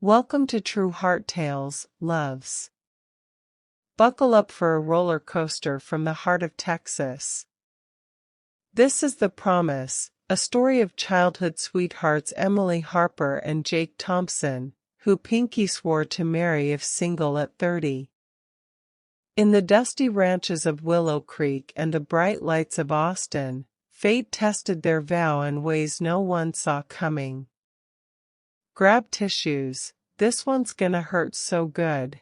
Welcome to True Heart Tales, loves. Buckle up for a roller coaster from the heart of Texas. This is The Promise, a story of childhood sweethearts Emily Harper and Jake Thompson, who Pinky swore to marry if single at 30. In the dusty ranches of Willow Creek and the bright lights of Austin, fate tested their vow in ways no one saw coming. Grab tissues, this one's gonna hurt so good.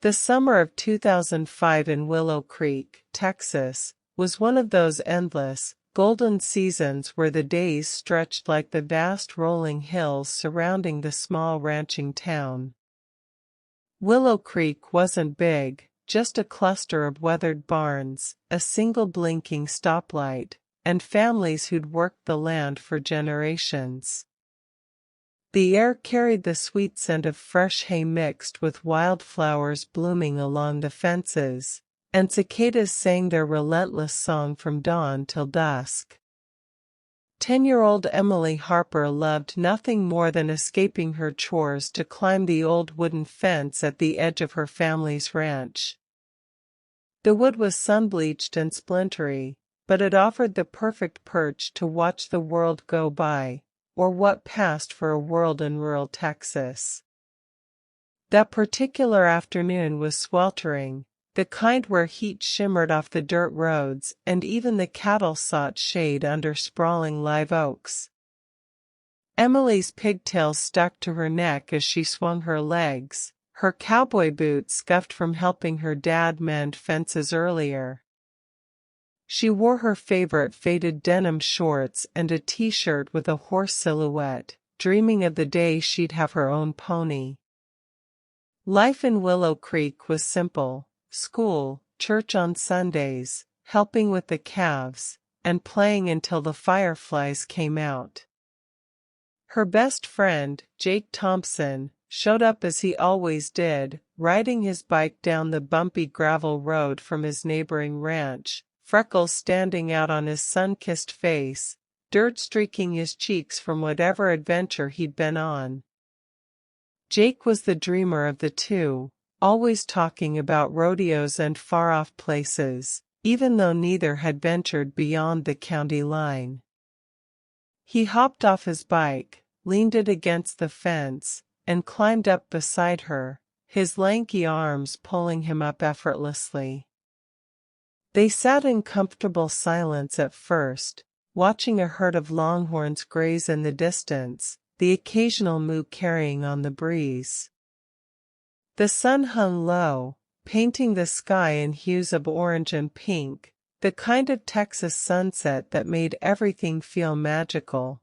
The summer of 2005 in Willow Creek, Texas, was one of those endless, golden seasons where the days stretched like the vast rolling hills surrounding the small ranching town. Willow Creek wasn't big, just a cluster of weathered barns, a single blinking stoplight, and families who'd worked the land for generations. The air carried the sweet scent of fresh hay mixed with wildflowers blooming along the fences, and cicadas sang their relentless song from dawn till dusk. 10-year-old Emily Harper loved nothing more than escaping her chores to climb the old wooden fence at the edge of her family's ranch. The wood was sun-bleached and splintery, but it offered the perfect perch to watch the world go by, or what passed for a world in rural Texas. That particular afternoon was sweltering, the kind where heat shimmered off the dirt roads and even the cattle sought shade under sprawling live oaks. Emily's pigtails stuck to her neck as she swung her legs, her cowboy boots scuffed from helping her dad mend fences earlier. She wore her favorite faded denim shorts and a t-shirt with a horse silhouette, dreaming of the day she'd have her own pony. Life in Willow Creek was simple: school, church on Sundays, helping with the calves, and playing until the fireflies came out. Her best friend, Jake Thompson, showed up as he always did, riding his bike down the bumpy gravel road from his neighboring ranch, freckles standing out on his sun-kissed face, dirt streaking his cheeks from whatever adventure he'd been on. Jake was the dreamer of the two, always talking about rodeos and far-off places, even though neither had ventured beyond the county line. He hopped off his bike, leaned it against the fence, and climbed up beside her, his lanky arms pulling him up effortlessly. They sat in comfortable silence at first, watching a herd of longhorns graze in the distance, the occasional moo carrying on the breeze. The sun hung low, painting the sky in hues of orange and pink, the kind of Texas sunset that made everything feel magical.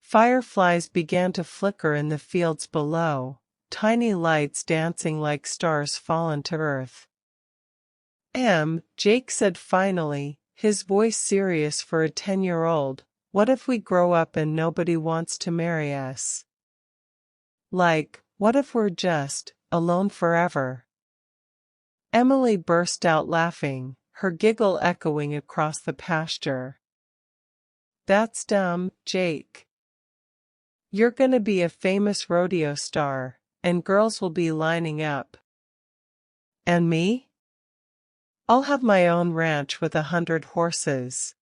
Fireflies began to flicker in the fields below, tiny lights dancing like stars fallen to earth. Jake said finally, his voice serious for a 10-year-old, what if we grow up and nobody wants to marry us? Like, what if we're just alone forever? Emily burst out laughing, her giggle echoing across the pasture. That's dumb, Jake. You're gonna be a famous rodeo star, and girls will be lining up. And me? I'll have my own ranch with 100 horses.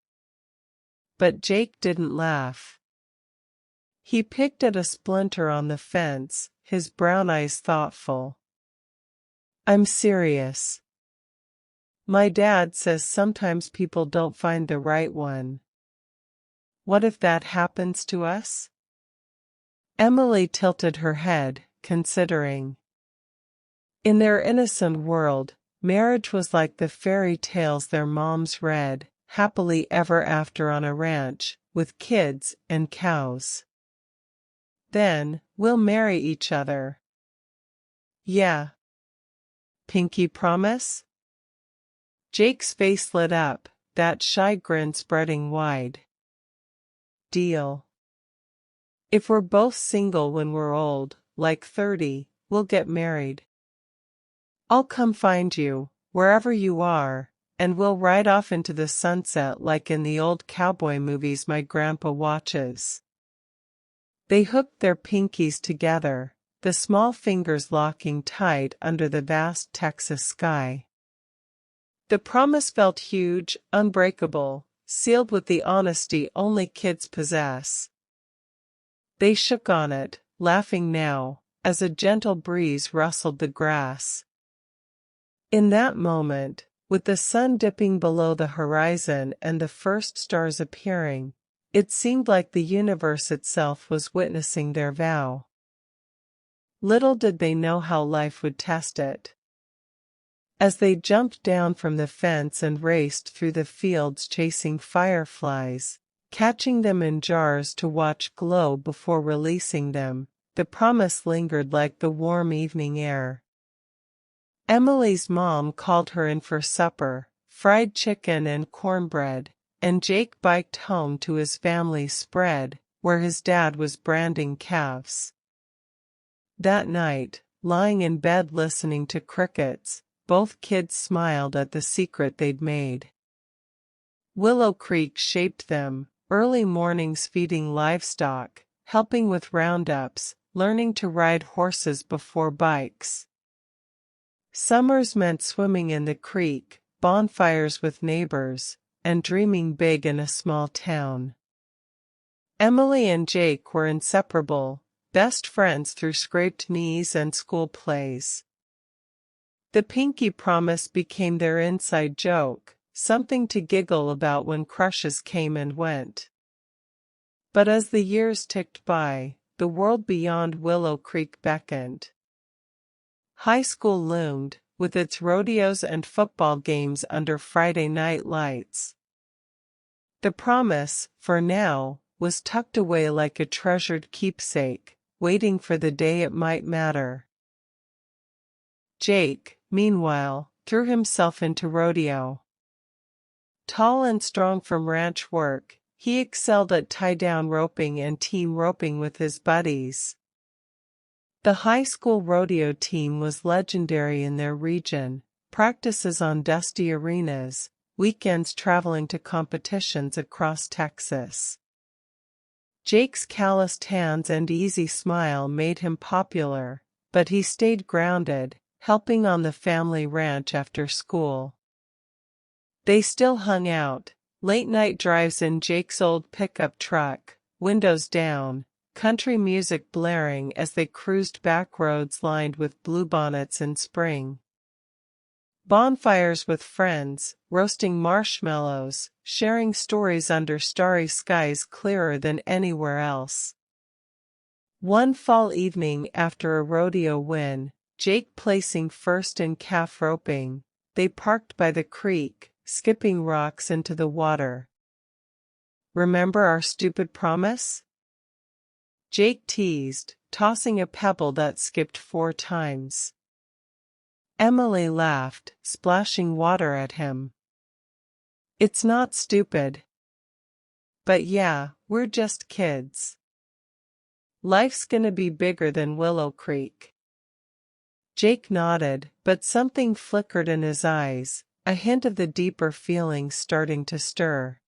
But Jake didn't laugh. He picked at a splinter on the fence, his brown eyes thoughtful. I'm serious. My dad says sometimes people don't find the right one. What if that happens to us? Emily tilted her head, considering. In their innocent world, marriage was like the fairy tales their moms read, happily ever after on a ranch, with kids and cows. Then, we'll marry each other. Yeah. Pinky promise? Jake's face lit up, that shy grin spreading wide. Deal. If we're both single when we're old, like 30, we'll get married. I'll come find you, wherever you are, and we'll ride off into the sunset like in the old cowboy movies my grandpa watches. They hooked their pinkies together, the small fingers locking tight under the vast Texas sky. The promise felt huge, unbreakable, sealed with the honesty only kids possess. They shook on it, laughing now, as a gentle breeze rustled the grass. In that moment, with the sun dipping below the horizon and the first stars appearing, it seemed like the universe itself was witnessing their vow. Little did they know how life would test it. As they jumped down from the fence and raced through the fields chasing fireflies, catching them in jars to watch glow before releasing them, the promise lingered like the warm evening air. Emily's mom called her in for supper, fried chicken and cornbread, and Jake biked home to his family's spread, where his dad was branding calves. That night, lying in bed listening to crickets, both kids smiled at the secret they'd made. Willow Creek shaped them, early mornings feeding livestock, helping with roundups, learning to ride horses before bikes. Summers meant swimming in the creek, bonfires with neighbors, and dreaming big in a small town. Emily and Jake were inseparable, best friends through scraped knees and school plays. The pinky promise became their inside joke, something to giggle about when crushes came and went. But as the years ticked by, the world beyond Willow Creek beckoned. High school loomed, with its rodeos and football games under Friday night lights. The promise, for now, was tucked away like a treasured keepsake, waiting for the day it might matter. Jake, meanwhile, threw himself into rodeo. Tall and strong from ranch work, he excelled at tie-down roping and team roping with his buddies. The high school rodeo team was legendary in their region, practices on dusty arenas, weekends traveling to competitions across Texas. Jake's calloused hands and easy smile made him popular, but he stayed grounded, helping on the family ranch after school. They still hung out, late-night drives in Jake's old pickup truck, windows down, country music blaring as they cruised back roads lined with bluebonnets in spring. Bonfires with friends, roasting marshmallows, sharing stories under starry skies clearer than anywhere else. One fall evening after a rodeo win, Jake placing first in calf roping, they parked by the creek, skipping rocks into the water. "Remember our stupid promise?" Jake teased, tossing a pebble that skipped 4 times. Emily laughed, splashing water at him. "It's not stupid. But yeah, we're just kids. Life's gonna be bigger than Willow Creek." Jake nodded, but something flickered in his eyes, a hint of the deeper feelings starting to stir.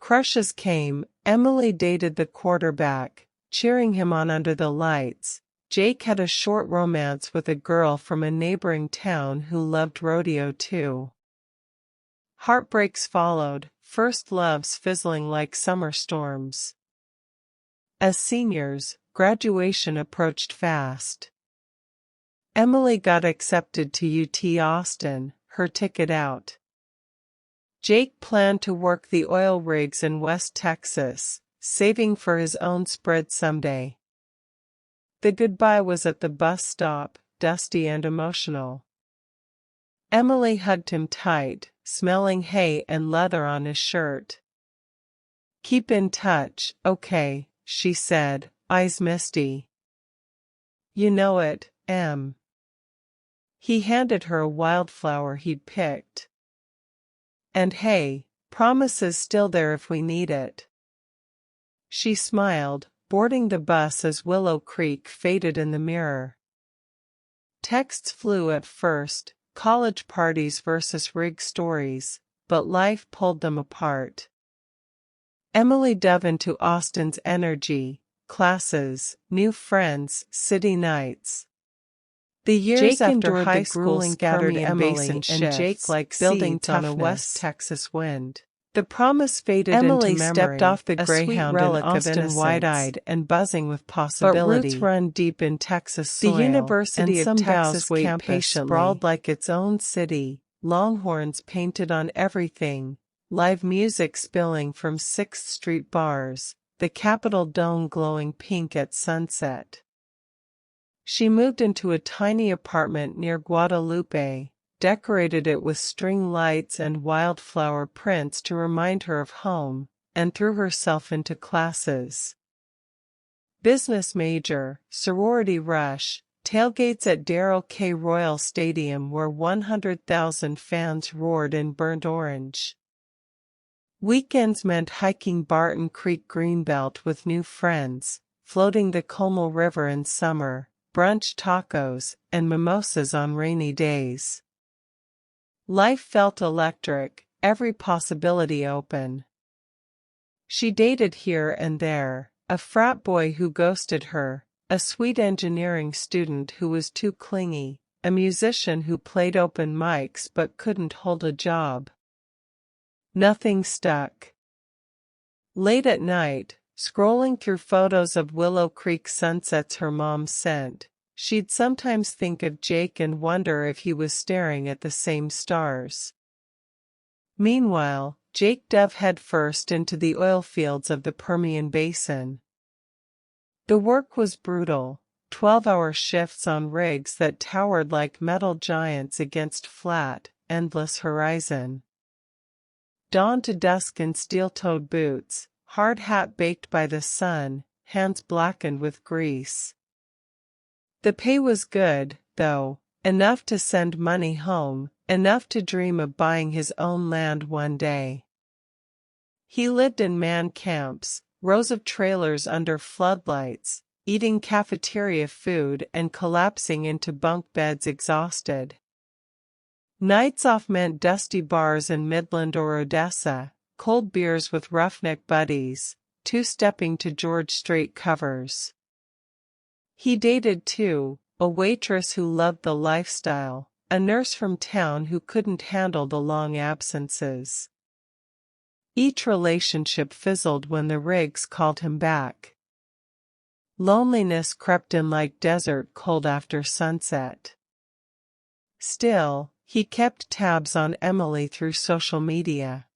Crushes came. Emily dated the quarterback, cheering him on under the lights. Jake had a short romance with a girl from a neighboring town who loved rodeo too. Heartbreaks followed, first loves fizzling like summer storms. As seniors, graduation approached fast. Emily got accepted to UT Austin, her ticket out. Jake planned to work the oil rigs in West Texas, saving for his own spread someday. The goodbye was at the bus stop, dusty and emotional. Emily hugged him tight, smelling hay and leather on his shirt. "Keep in touch, okay," she said, eyes misty. "You know it, Em." He handed her a wildflower he'd picked. "And hey, promise is still there if we need it." She smiled, boarding the bus as Willow Creek faded in the mirror. Texts flew at first, college parties versus rig stories, but life pulled them apart. Emily dove into Austin's energy, classes, new friends, city nights. The years Jake after endured high the school grueling scattered Permian Emily basin and Jake shifts, like building seeds on a West toughness. Texas wind. The promise faded Emily into memory, stepped off the a sweet Greyhound in relic of Austin, innocence, wide-eyed and buzzing with possibility. but roots run deep in Texas The soil, University and of some Texas Texas wait campus patiently. sprawled like its own city, longhorns painted on everything, live music spilling from 6th Street bars, the Capitol dome glowing pink at sunset. She moved into a tiny apartment near Guadalupe, decorated it with string lights and wildflower prints to remind her of home, and threw herself into classes. Business major, sorority rush, tailgates at Darrell K. Royal Stadium where 100,000 fans roared in burnt orange. Weekends meant hiking Barton Creek Greenbelt with new friends, floating the Como River in summer, brunch tacos, and mimosas on rainy days. Life felt electric, every possibility open. She dated here and there, a frat boy who ghosted her, a sweet engineering student who was too clingy, a musician who played open mics but couldn't hold a job. Nothing stuck. Late at night, scrolling through photos of Willow Creek sunsets her mom sent, she'd sometimes think of Jake and wonder if he was staring at the same stars. Meanwhile, Jake dove headfirst into the oil fields of the Permian Basin. The work was brutal, 12-hour shifts on rigs that towered like metal giants against flat, endless horizon. Dawn to dusk in steel-toed boots, hard hat baked by the sun, hands blackened with grease. The pay was good, though, enough to send money home, enough to dream of buying his own land one day. He lived in man camps, rows of trailers under floodlights, eating cafeteria food and collapsing into bunk beds exhausted. Nights off meant dusty bars in Midland or Odessa, cold beers with roughneck buddies, two-stepping to George Strait covers. He dated too, a waitress who loved the lifestyle, a nurse from town who couldn't handle the long absences. Each relationship fizzled when the rigs called him back. Loneliness crept in like desert cold after sunset. Still, he kept tabs on Emily through social media.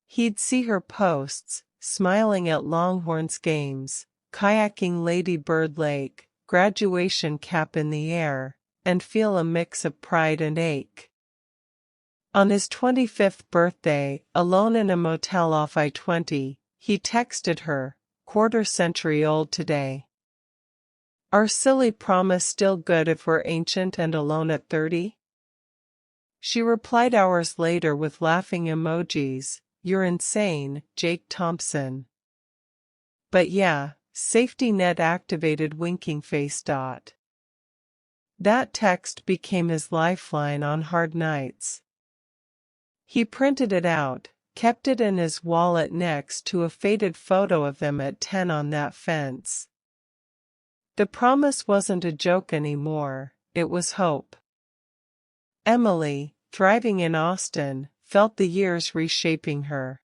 He'd see her posts, smiling at Longhorns games, kayaking Lady Bird Lake, graduation cap in the air, and feel a mix of pride and ache. On his 25th birthday, alone in a motel off I-20, he texted her, "Quarter-century old today. Our silly promise still good if we're ancient and alone at 30? She replied hours later with laughing emojis, "You're insane, Jake Thompson." But yeah, safety net activated winking face dot. That text became his lifeline on hard nights. He printed it out, kept it in his wallet next to a faded photo of them at 10 on that fence. The promise wasn't a joke anymore, it was hope. Emily, thriving in Austin, felt the years reshaping her.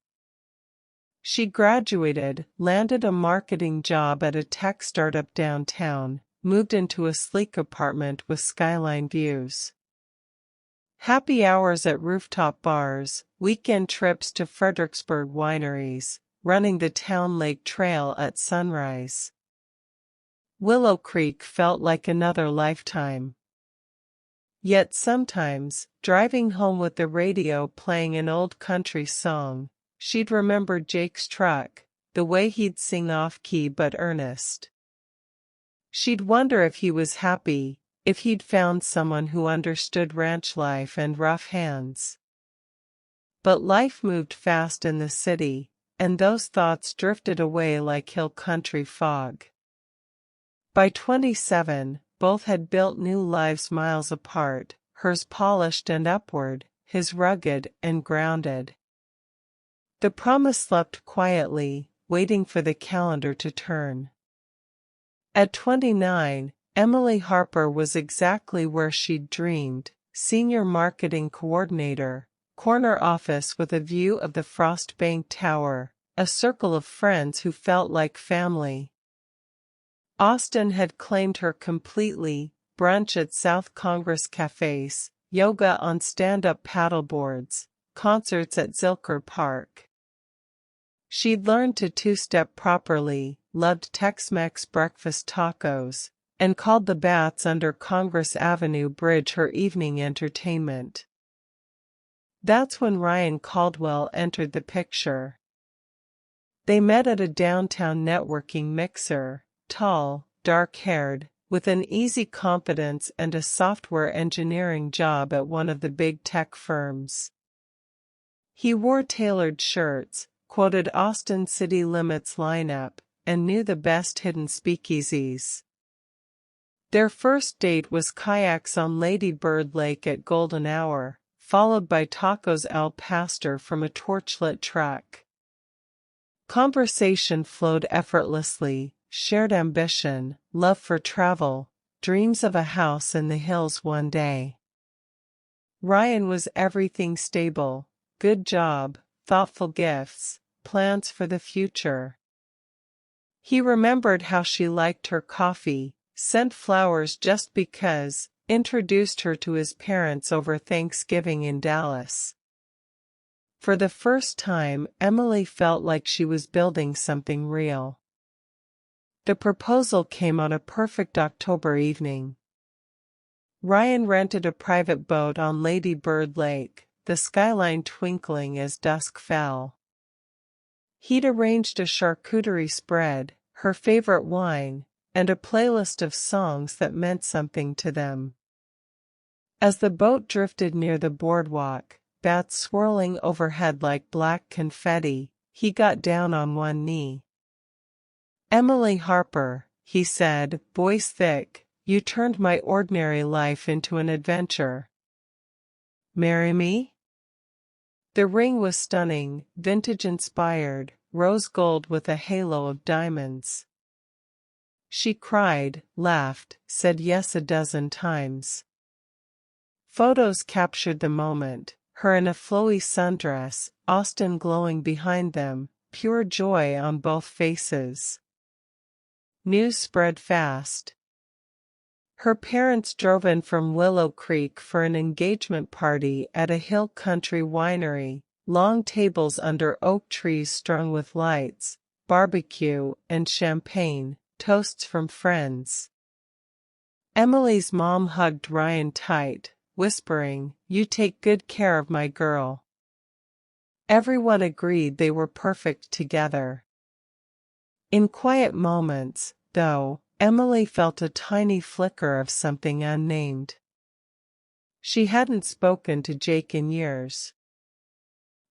She graduated, landed a marketing job at a tech startup downtown, moved into a sleek apartment with skyline views. Happy hours at rooftop bars, weekend trips to Fredericksburg wineries, running the Town Lake Trail at sunrise. Willow Creek felt like another lifetime. Yet sometimes, driving home with the radio playing an old country song, she'd remember Jake's truck, the way he'd sing off-key but earnest. She'd wonder if he was happy, if he'd found someone who understood ranch life and rough hands. But life moved fast in the city, and those thoughts drifted away like hill country fog. By 27, both had built new lives miles apart, hers polished and upward, his rugged and grounded. The promise slept quietly, waiting for the calendar to turn. At 29, Emily Harper was exactly where she'd dreamed, senior marketing coordinator, corner office with a view of the Frost Bank Tower, a circle of friends who felt like family. Austin had claimed her completely, brunch at South Congress cafes, yoga on stand-up paddleboards, concerts at Zilker Park. She'd learned to two-step properly, loved Tex-Mex breakfast tacos, and called the baths under Congress Avenue Bridge her evening entertainment. That's when Ryan Caldwell entered the picture. They met at a downtown networking mixer, tall, dark-haired, with an easy confidence and a software engineering job at one of the big tech firms. He wore tailored shirts, quoted Austin City Limits lineup, and knew the best hidden speakeasies. Their first date was kayaks on Lady Bird Lake at golden hour, followed by tacos al pastor from a torchlit truck. Conversation flowed effortlessly, shared ambition, love for travel, dreams of a house in the hills one day. Ryan was everything: stable, good job, thoughtful gifts, plans for the future. He remembered how she liked her coffee, sent flowers just because, introduced her to his parents over Thanksgiving in Dallas. For the first time, Emily felt like she was building something real. The proposal came on a perfect October evening. Ryan rented a private boat on Lady Bird Lake, the skyline twinkling as dusk fell. He'd arranged a charcuterie spread, her favorite wine, and a playlist of songs that meant something to them. As the boat drifted near the boardwalk, bats swirling overhead like black confetti, he got down on one knee. "Emily Harper," he said, voice thick, "you turned my ordinary life into an adventure. Marry me?" The ring was stunning, vintage-inspired, rose gold with a halo of diamonds. She cried, laughed, said yes a dozen times. Photos captured the moment, her in a flowy sundress, Austin glowing behind them, pure joy on both faces. News spread fast. Her parents drove in from Willow Creek for an engagement party at a hill country winery, long tables under oak trees strung with lights, barbecue and champagne, toasts from friends. Emily's mom hugged Ryan tight, whispering, "You take good care of my girl." Everyone agreed they were perfect together. In quiet moments, though, Emily felt a tiny flicker of something unnamed. She hadn't spoken to Jake in years.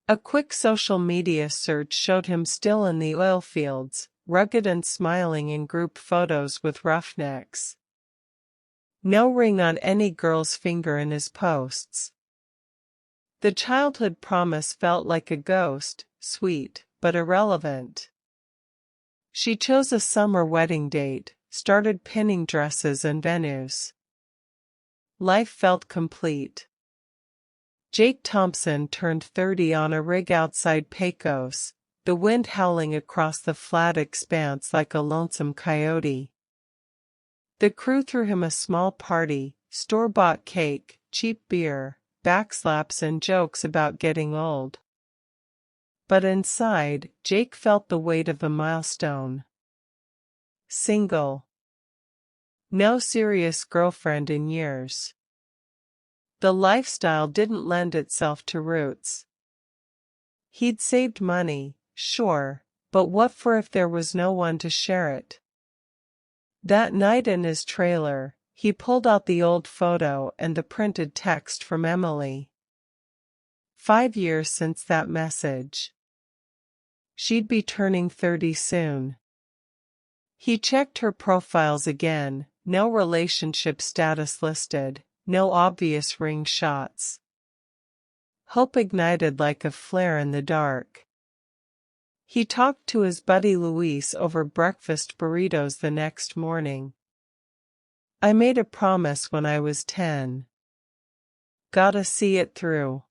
A quick social media search showed him still in the oil fields, rugged and smiling in group photos with roughnecks. No ring on any girl's finger in his posts. The childhood promise felt like a ghost, sweet, but irrelevant. She chose a summer wedding date, started pinning dresses and venues. Life felt complete. Jake Thompson turned 30 on a rig outside Pecos, the wind howling across the flat expanse like a lonesome coyote. The crew threw him a small party, store-bought cake, cheap beer, backslaps and jokes about getting old. But inside, Jake felt the weight of the milestone. Single. No serious girlfriend in years. The lifestyle didn't lend itself to roots. He'd saved money, sure, but what for if there was no one to share it? That night in his trailer, he pulled out the old photo and the printed text from Emily. 5 years since that message. She'd be turning 30 soon. He checked her profiles again, no relationship status listed, no obvious ring shots. Hope ignited like a flare in the dark. He talked to his buddy Luis over breakfast burritos the next morning. I made a promise when I was 10. Gotta see it through.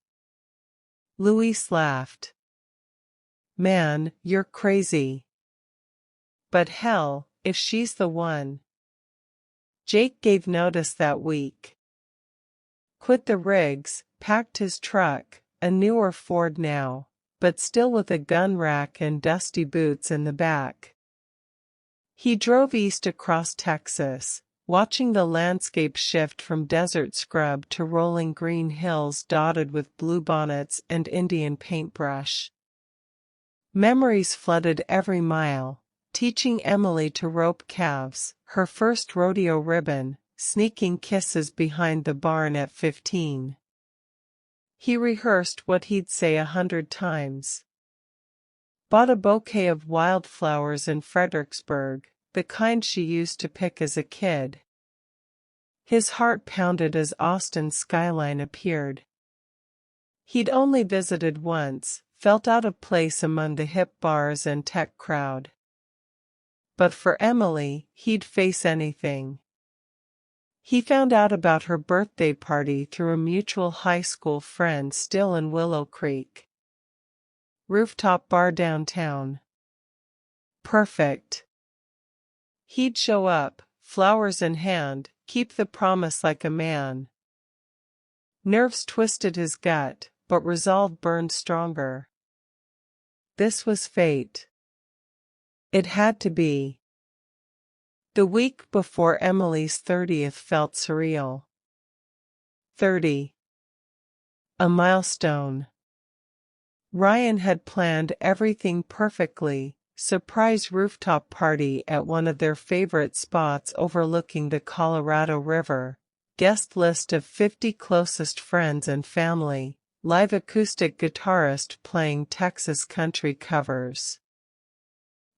Luis laughed. Man, you're crazy. But hell, if she's the one. Jake gave notice that week. Quit the rigs, packed his truck, a newer Ford now, but still with a gun rack and dusty boots in the back. He drove east across Texas, watching the landscape shift from desert scrub to rolling green hills dotted with bluebonnets and Indian paintbrush. Memories flooded every mile, teaching Emily to rope calves, her first rodeo ribbon, sneaking kisses behind the barn at 15. He rehearsed what he'd say 100 times. Bought a bouquet of wildflowers in Fredericksburg, the kind she used to pick as a kid. His heart pounded as Austin's skyline appeared. He'd only visited once, felt out of place among the hip bars and tech crowd. But for Emily, he'd face anything. He found out about her birthday party through a mutual high school friend still in Willow Creek. Rooftop bar downtown. Perfect. He'd show up, flowers in hand, keep the promise like a man. Nerves twisted his gut, but resolve burned stronger. This was fate. It had to be. The week before Emily's 30th felt surreal. 30. A milestone. Ryan had planned everything perfectly, surprise rooftop party at one of their favorite spots overlooking the Colorado River, guest list of 50 closest friends and family, live acoustic guitarist playing Texas country covers.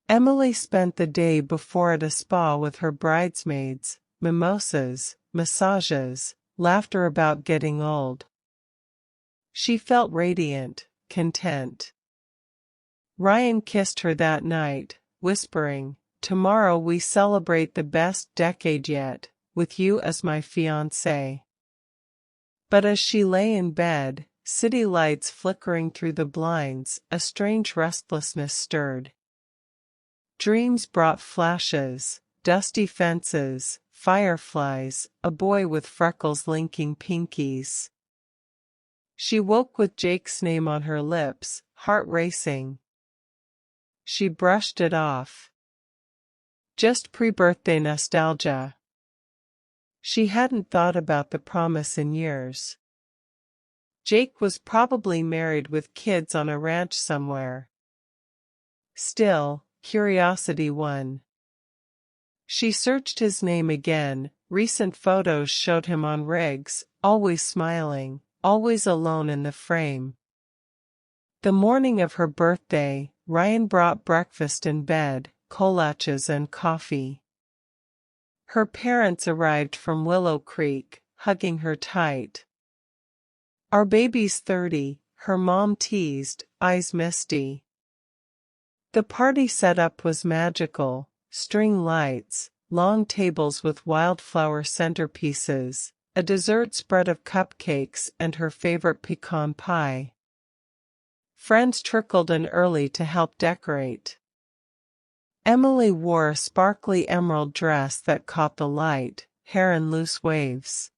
Emily spent the day before at a spa with her bridesmaids, mimosas, massages, laughter about getting old. She felt radiant, content. Ryan kissed her that night, whispering, "Tomorrow we celebrate the best decade yet, with you as my fiancé." But as she lay in bed, city lights flickering through the blinds, a strange restlessness stirred. Dreams brought flashes, dusty fences, fireflies, a boy with freckles linking pinkies. She woke with Jake's name on her lips, heart racing. She brushed it off. Just pre-birthday nostalgia. She hadn't thought about the promise in years. Jake was probably married with kids on a ranch somewhere. Still, curiosity won. She searched his name again. Recent photos showed him on rigs, always smiling, always alone in the frame. The morning of her birthday, Ryan brought breakfast in bed, kolaches and coffee. Her parents arrived from Willow Creek, hugging her tight. "Our baby's 30, her mom teased, eyes misty. The party setup was magical, string lights, long tables with wildflower centerpieces, a dessert spread of cupcakes and her favorite pecan pie. Friends trickled in early to help decorate. Emily wore a sparkly emerald dress that caught the light, hair in loose waves.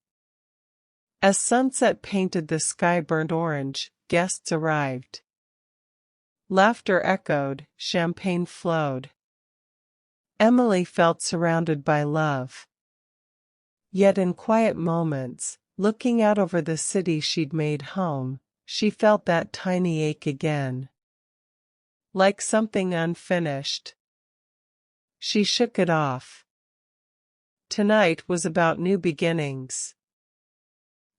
As sunset painted the sky burnt orange, guests arrived. Laughter echoed, champagne flowed. Emily felt surrounded by love. Yet in quiet moments, looking out over the city she'd made home, she felt that tiny ache again. Like something unfinished. She shook it off. Tonight was about new beginnings.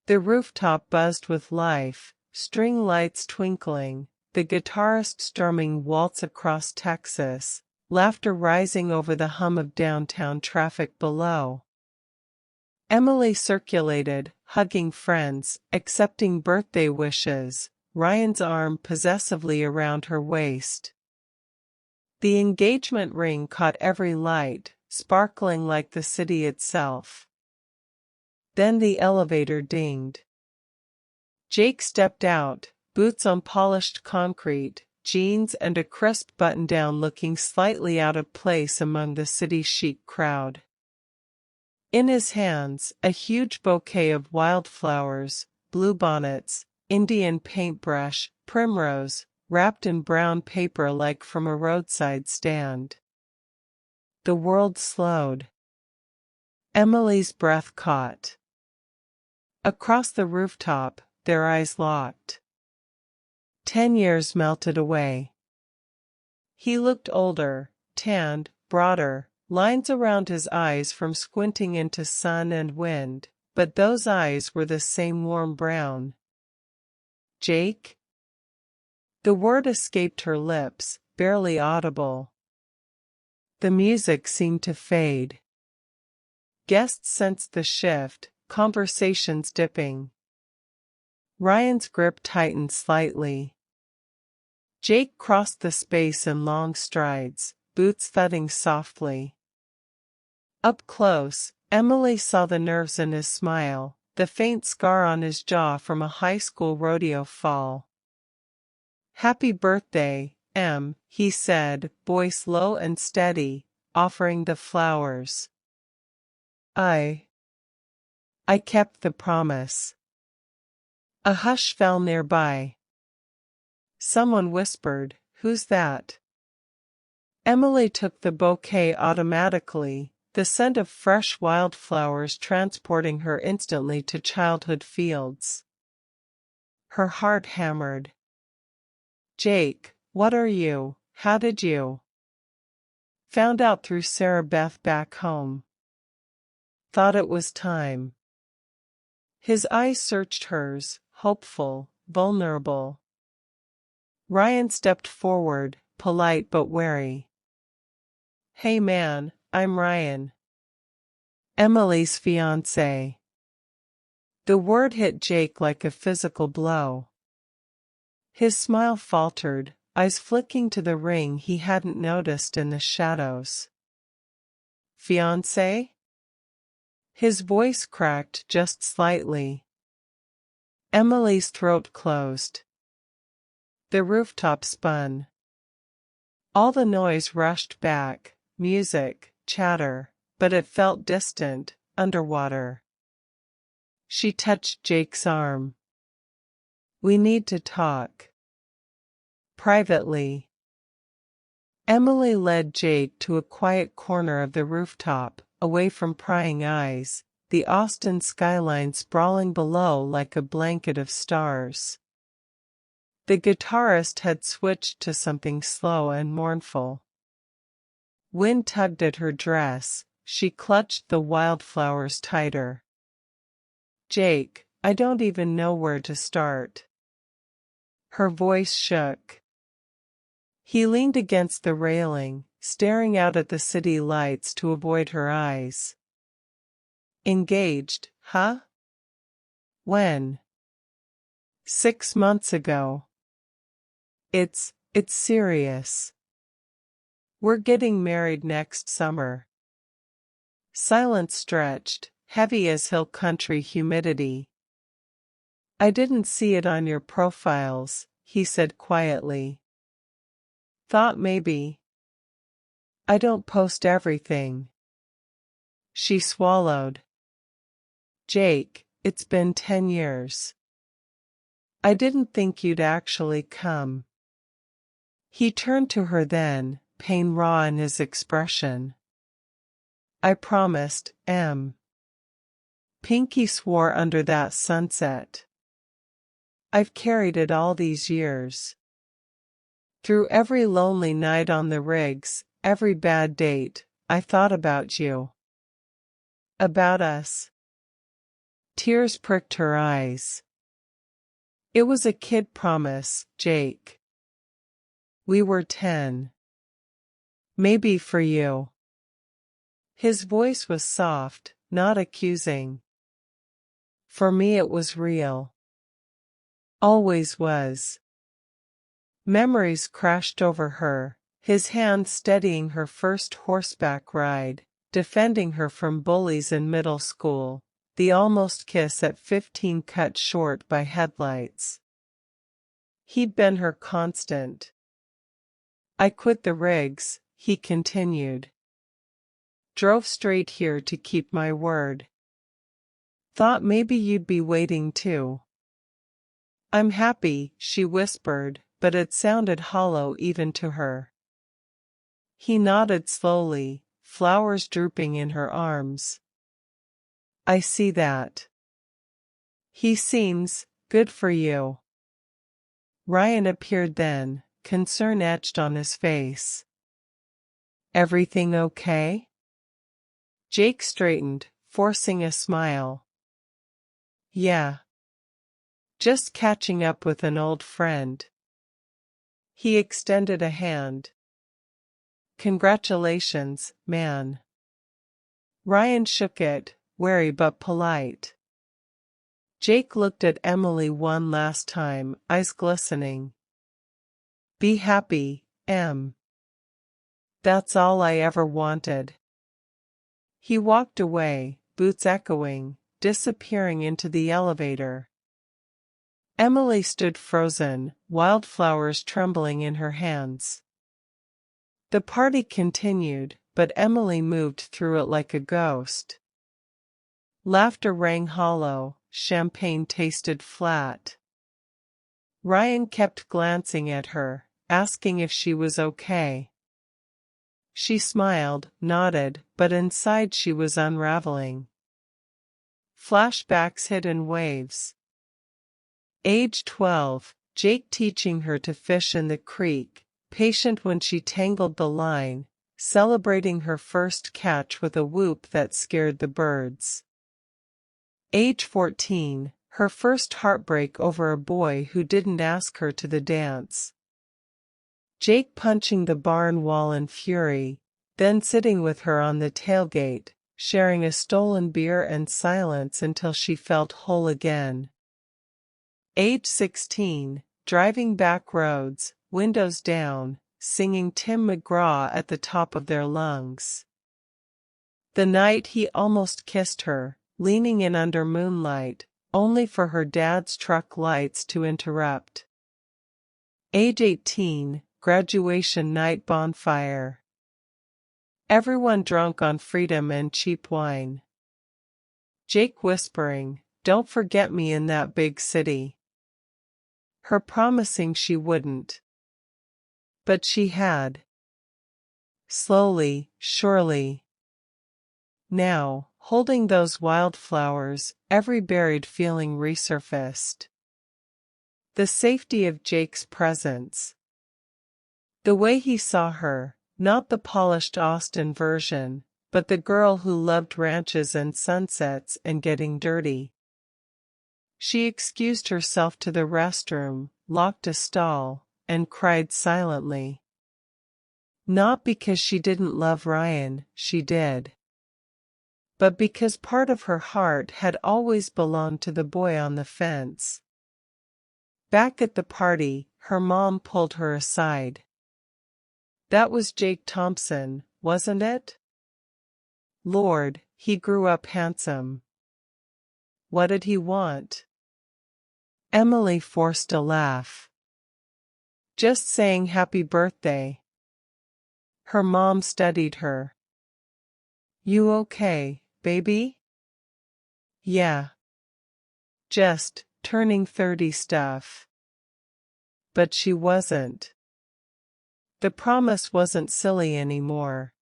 The rooftop buzzed with life, string lights twinkling, the guitarist strumming Waltz Across Texas, laughter rising over the hum of downtown traffic below. Emily circulated, hugging friends, accepting birthday wishes, Ryan's arm possessively around her waist. The engagement ring caught every light, sparkling like the city itself. Then the elevator dinged. Jake stepped out, boots on polished concrete, jeans and a crisp button-down looking slightly out of place among the city chic crowd. In his hands, a huge bouquet of wildflowers, bluebonnets, Indian paintbrush, primrose, wrapped in brown paper like from a roadside stand. The world slowed. Emily's breath caught. Across the rooftop, their eyes locked. 10 years melted away. He looked older, tanned, broader, lines around his eyes from squinting into sun and wind, but those eyes were the same warm brown. Jake? The word escaped her lips, barely audible. The music seemed to fade. Guests sensed the shift, conversations dipping. Ryan's grip tightened slightly. Jake crossed the space in long strides, boots thudding softly. Up close, Emily saw the nerves in his smile, the faint scar on his jaw from a high school rodeo fall. "Happy birthday, Em," he said, voice low and steady, offering the flowers. I kept the promise." A hush fell nearby. Someone whispered, "Who's that?" Emily took the bouquet automatically, the scent of fresh wildflowers transporting her instantly to childhood fields. Her heart hammered. "Jake, what are you? How did you?" "Found out through Sarah Beth back home. Thought it was time." His eyes searched hers, hopeful, vulnerable. Ryan stepped forward, polite but wary. "Hey man, I'm Ryan. Emily's fiancé." The word hit Jake like a physical blow. His smile faltered, eyes flicking to the ring he hadn't noticed in the shadows. "Fiancé?" His voice cracked just slightly. Emily's throat closed. The rooftop spun. All the noise rushed back, music, chatter, but it felt distant, underwater. She touched Jake's arm. "We need to talk. Privately." Emily led Jake to a quiet corner of the rooftop, away from prying eyes, the Austin skyline sprawling below like a blanket of stars. The guitarist had switched to something slow and mournful. Wind tugged at her dress, she clutched the wildflowers tighter. "Jake, I don't even know where to start." Her voice shook. He leaned against the railing, staring out at the city lights to avoid her eyes. "Engaged, huh? When?" "6 months ago. It's serious. We're getting married next summer." Silence stretched, heavy as hill country humidity. "I didn't see it on your profiles," he said quietly. "Thought maybe. I don't post everything." She swallowed. "Jake, it's been 10 years. I didn't think you'd actually come." He turned to her then, pain raw in his expression. "I promised, Em." Pinky swore under that sunset. "I've carried it all these years. Through every lonely night on the rigs, every bad date, I thought about you. About us." Tears pricked her eyes. "It was a kid promise, Jake. We were 10. Maybe for you." His voice was soft, not accusing. "For me it was real. Always was." Memories crashed over her, his hand steadying her first horseback ride, defending her from bullies in middle school, the almost kiss at 15 cut short by headlights. He'd been her constant. I quit the rigs, he continued. Drove straight here to keep my word. Thought maybe you'd be waiting too. I'm happy, she whispered, but it sounded hollow even to her. He nodded slowly, flowers drooping in her arms. I see that. He seems good for you. Ryan appeared then, concern etched on his face. Everything okay? Jake straightened, forcing a smile. Yeah. Just catching up with an old friend. He extended a hand. Congratulations, man. Ryan shook it, wary but polite. Jake looked at Emily one last time, eyes glistening. Be happy, Em. That's all I ever wanted. He walked away, boots echoing, disappearing into the elevator. Emily stood frozen, wildflowers trembling in her hands. The party continued, but Emily moved through it like a ghost. Laughter rang hollow, champagne tasted flat. Ryan kept glancing at her, asking if she was okay. She smiled, nodded, but inside she was unraveling. Flashbacks hit in waves. Age 12, Jake teaching her to fish in the creek, patient when she tangled the line, celebrating her first catch with a whoop that scared the birds. Age 14, her first heartbreak over a boy who didn't ask her to the dance. Jake punching the barn wall in fury, then sitting with her on the tailgate, sharing a stolen beer and silence until she felt whole again. Age 16, driving back roads, windows down, singing Tim McGraw at the top of their lungs. The night he almost kissed her, leaning in under moonlight, only for her dad's truck lights to interrupt. Age 18, graduation night bonfire. Everyone drunk on freedom and cheap wine. Jake whispering, "Don't forget me in that big city." Her promising she wouldn't. But she had. Slowly, surely. Now, holding those wildflowers, every buried feeling resurfaced. The safety of Jake's presence. The way he saw her, not the polished Austin version, but the girl who loved ranches and sunsets and getting dirty. She excused herself to the restroom, locked a stall, and cried silently. Not because she didn't love Ryan, she did. But because part of her heart had always belonged to the boy on the fence. Back at the party, her mom pulled her aside. That was Jake Thompson, wasn't it? Lord, he grew up handsome. What did he want? Emily forced a laugh. Just saying happy birthday. Her mom studied her. You okay, baby? Yeah. Just turning 30 stuff. But she wasn't. The promise wasn't silly anymore.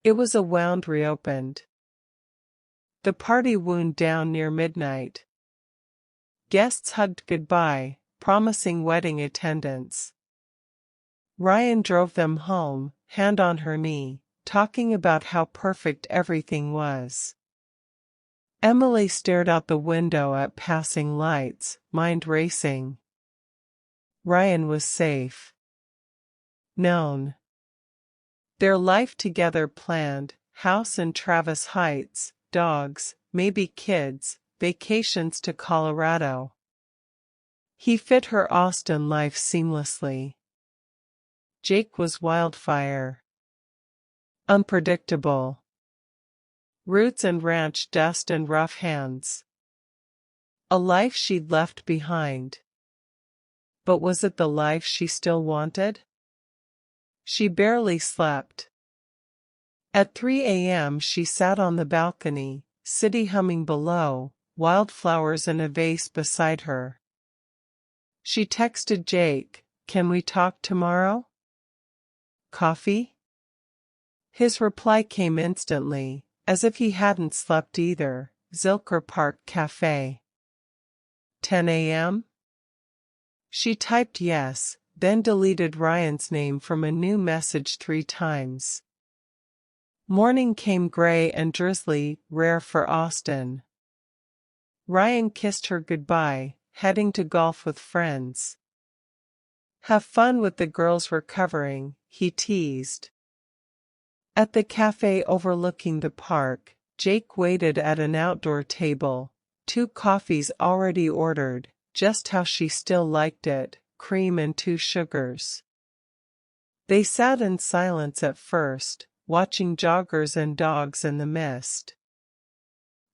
It was a wound reopened. The party wound down near midnight. Guests hugged goodbye, promising wedding attendance. Ryan drove them home, hand on her knee, talking about how perfect everything was. Emily stared out the window at passing lights, mind racing. Ryan was safe. Known. Their life together planned, house in Travis Heights, dogs, maybe kids, vacations to Colorado. He fit her Austin life seamlessly. Jake was wildfire. Unpredictable. Roots and ranch dust and rough hands. A life she'd left behind. But was it the life she still wanted? She barely slept. At 3 a.m. she sat on the balcony, city humming below, wildflowers in a vase beside her. She texted Jake, "Can we talk tomorrow? Coffee?" His reply came instantly, as if he hadn't slept either. Zilker Park Cafe. 10 a.m.? She typed yes, then deleted Ryan's name from a new message 3 times. Morning came gray and drizzly, rare for Austin. Ryan kissed her goodbye, heading to golf with friends. "Have fun with the girls recovering," he teased. At the cafe overlooking the park, Jake waited at an outdoor table, 2 coffees already ordered, just how she still liked it, cream and 2 sugars. They sat in silence at first, watching joggers and dogs in the mist.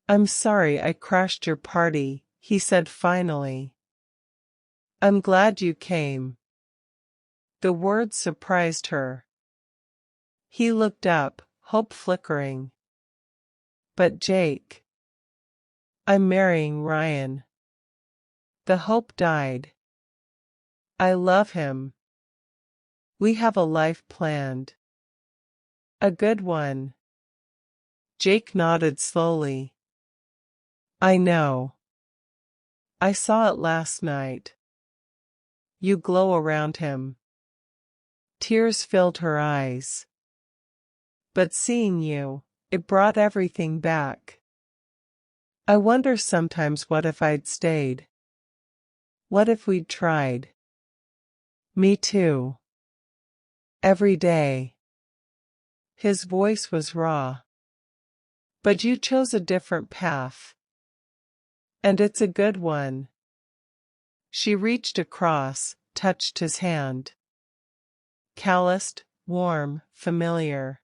"I'm sorry I crashed your party," he said finally. "I'm glad you came." The words surprised her. He looked up, hope flickering. "But Jake, I'm marrying Ryan." The hope died. "I love him. We have a life planned. A good one." Jake nodded slowly. "I know. I saw it last night. You glow around him." Tears filled her eyes. "But seeing you, it brought everything back. I wonder sometimes what if I'd stayed? What if we'd tried?" "Me too. Every day." His voice was raw. "But you chose a different path. And it's a good one." She reached across, touched his hand. Calloused, warm, familiar.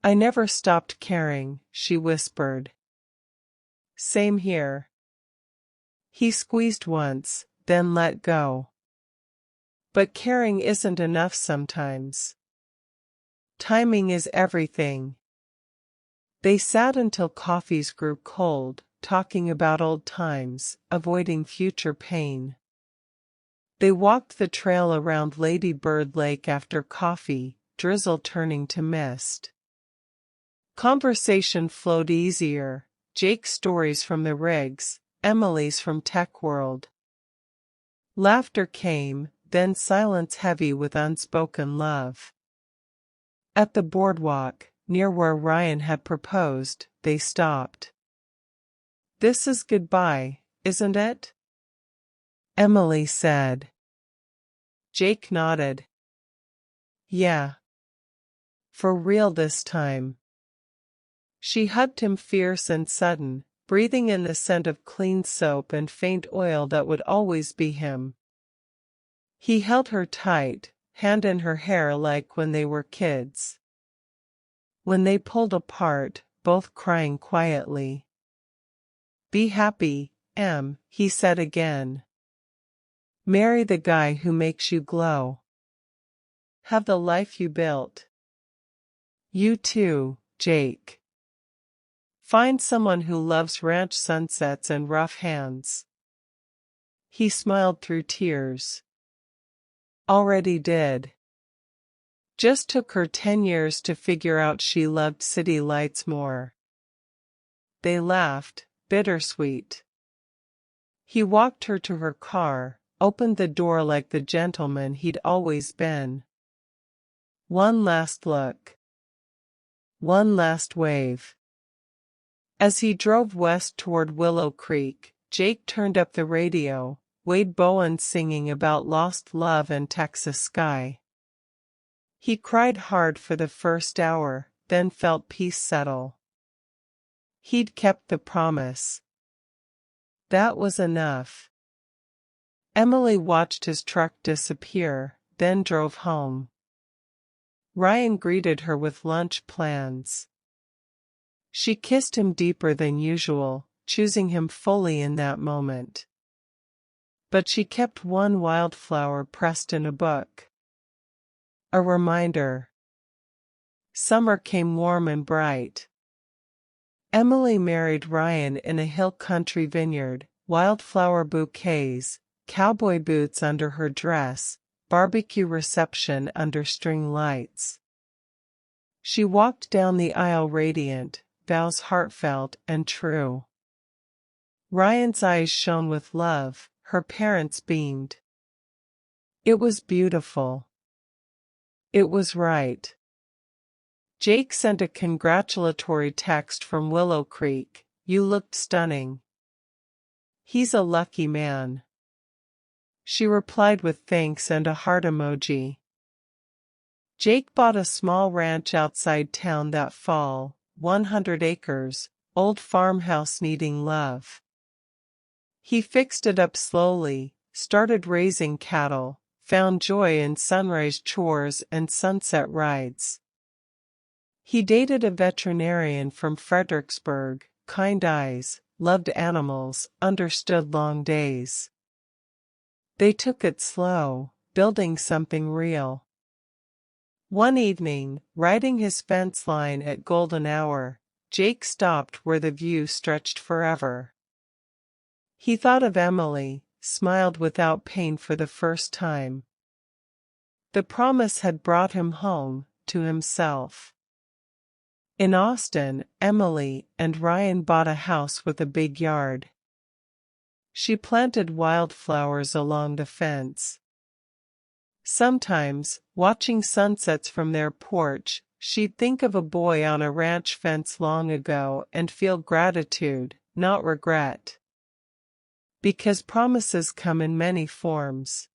"I never stopped caring," she whispered. "Same here." He squeezed once, then let go. But caring isn't enough sometimes. Timing is everything. They sat until coffees grew cold, talking about old times, avoiding future pain. They walked the trail around Lady Bird Lake after coffee, drizzle turning to mist. Conversation flowed easier, Jake's stories from the rigs, Emily's from Tech World. Laughter came, then silence heavy with unspoken love. At the boardwalk, near where Ryan had proposed, they stopped. "This is goodbye, isn't it?" Emily said. Jake nodded. "Yeah. For real this time." She hugged him fierce and sudden, breathing in the scent of clean soap and faint oil that would always be him. He held her tight, hand in her hair like when they were kids. When they pulled apart, both crying quietly. "Be happy, Em," he said again. "Marry the guy who makes you glow. Have the life you built. You too, Jake. Find someone who loves ranch sunsets and rough hands." He smiled through tears. "Already did. Just took her 10 years to figure out she loved city lights more." They laughed, bittersweet. He walked her to her car, opened the door like the gentleman he'd always been. One last look. One last wave. As he drove west toward Willow Creek, Jake turned up the radio, Wade Bowen singing about lost love and Texas sky. He cried hard for the first hour, then felt peace settle. He'd kept the promise. That was enough. Emily watched his truck disappear, then drove home. Ryan greeted her with lunch plans. She kissed him deeper than usual, choosing him fully in that moment. But she kept one wildflower pressed in a book. A reminder. Summer came warm and bright. Emily married Ryan in a hill country vineyard, wildflower bouquets, cowboy boots under her dress, barbecue reception under string lights. She walked down the aisle radiant, vows heartfelt and true. Ryan's eyes shone with love, her parents beamed. It was beautiful. It was right. Jake sent a congratulatory text from Willow Creek. You looked stunning. He's a lucky man. She replied with thanks and a heart emoji. Jake bought a small ranch outside town that fall, 100 acres, old farmhouse needing love. He fixed it up slowly, started raising cattle, found joy in sunrise chores and sunset rides. He dated a veterinarian from Fredericksburg, kind eyes, loved animals, understood long days. They took it slow, building something real. One evening, riding his fence line at golden hour, Jake stopped where the view stretched forever. He thought of Emily, smiled without pain for the first time. The promise had brought him home, to himself. In Austin, Emily and Ryan bought a house with a big yard. She planted wildflowers along the fence. Sometimes, watching sunsets from their porch, she'd think of a boy on a ranch fence long ago and feel gratitude, not regret. Because promises come in many forms.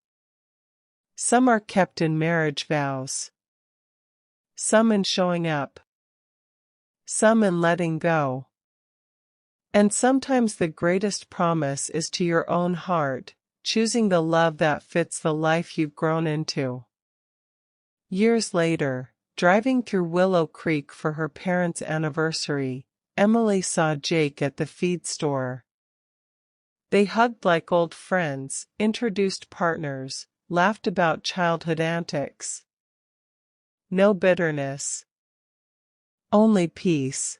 Some are kept in marriage vows. Some in showing up. Some in letting go. And sometimes the greatest promise is to your own heart, choosing the love that fits the life you've grown into. Years later, driving through Willow Creek for her parents' anniversary, Emily saw Jake at the feed store. They hugged like old friends, introduced partners, laughed about childhood antics. No bitterness. Only peace.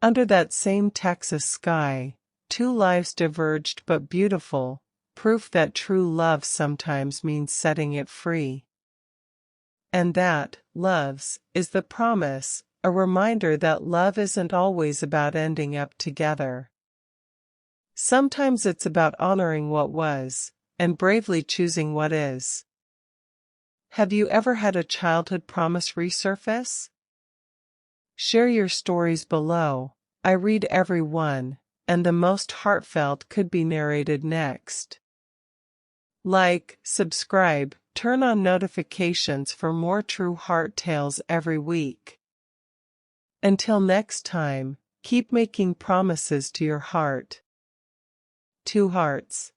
Under that same Texas sky, two lives diverged but beautiful, proof that true love sometimes means setting it free. And that, loves, is the promise, a reminder that love isn't always about ending up together. Sometimes it's about honoring what was, and bravely choosing what is. Have you ever had a childhood promise resurface? Share your stories below. I read every one, and the most heartfelt could be narrated next. Like, subscribe, turn on notifications for more true heart tales every week. Until next time, keep making promises to your heart. Two hearts.